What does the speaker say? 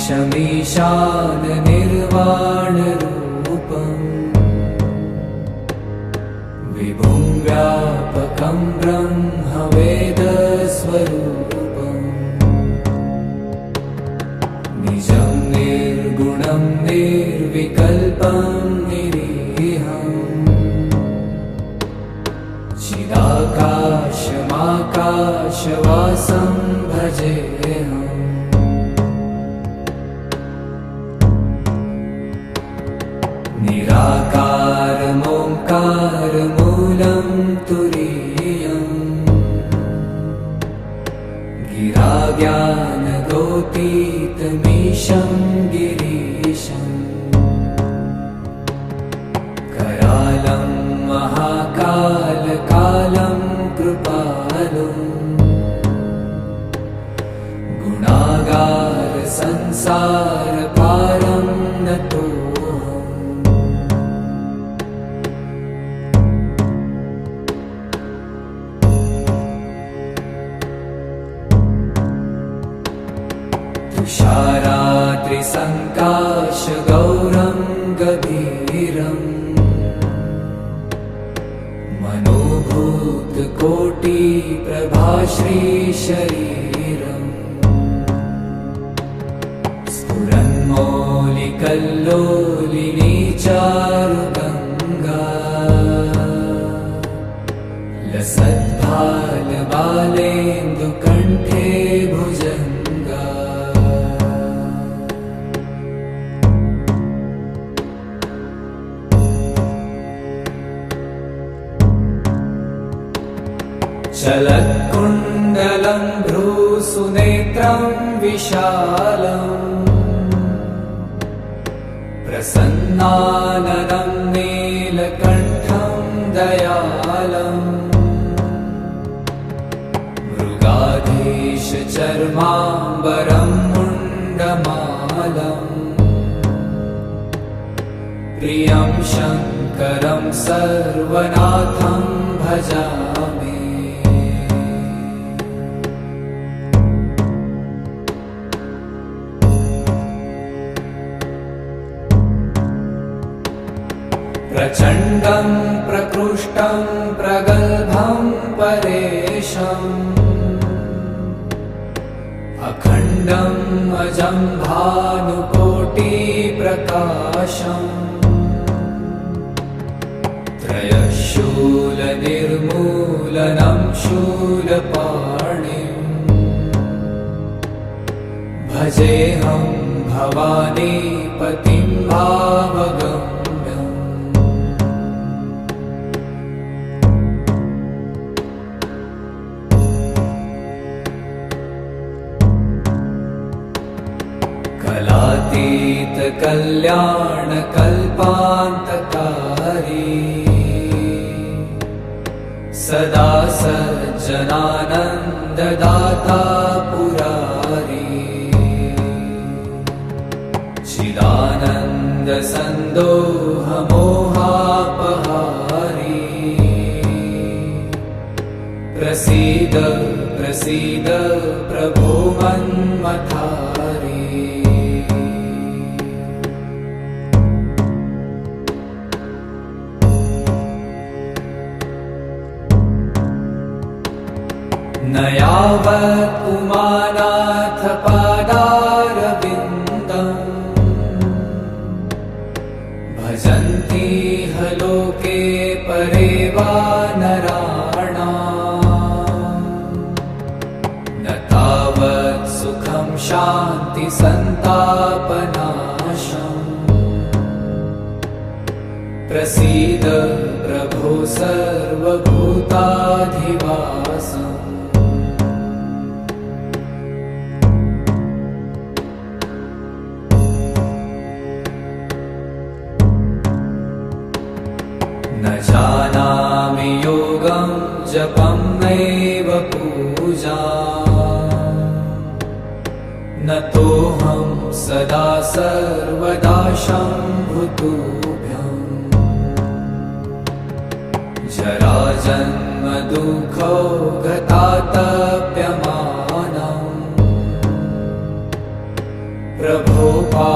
ईशमीशान निर्वाणरूपम् विभुं व्यापकं ब्रह्मवेदस्वरूपम् निजं निर्गुणं निर्विकल्पं निरीहम् चिदाकाशमाकाशवासं भजेऽहम् निराकारमोङ्कारमूलं तुरीयम् गिराज्ञानगोतीतमीशं गिरीशम् करालं महाकालकालं कृपालुम् गुणागार संसारपारं नतो तुषारात्रिसङ्काशगौरं गभीरम् मनोभूतकोटिप्रभाश्रीशरीरम् स्फुरन्मौलिकल्लोलिनी चारुगङ्गा लसद्भालबालेन्दुकण्ठे भुजङ्गा चलत्कुण्डलं भ्रूसुनेत्रं विशालम् प्रसन्नाननं नीलकण्ठं दयालम् मृगाधीशचर्माम्बरं मुण्डमालम् प्रियं शङ्करं सर्वनाथं भजामि प्रचण्डं प्रकृष्टं प्रगल्भं परेशम् अखण्डम् अजं भानुकोटिप्रकाशम् त्रयशूलनिर्मूलनं शूलपाणिम् भजेऽहं भवानीपतिं भावगम् कलातीतकल्याणकल्पान्तकारी सदा सज्जनानन्ददाता पुरारी चिदानन्दसन्दोहमोहापहारी प्रसीद प्रसीद प्रभो मन्मथारी न यावत् उमानाथ पादारविन्दम् भजन्ति ह लोके परे वा नराणाम् न तावत् सुखं शान्तिसन्तापनाशम् प्रसीद प्रभो सर्वभूताधिवासम् न जानामि योगं जपं नैव पूजा न तोऽहं सदा सर्वदा शम्भुतुभ्यम् जराजन्म दुःखौ गतातप्यमानम् प्रभो पा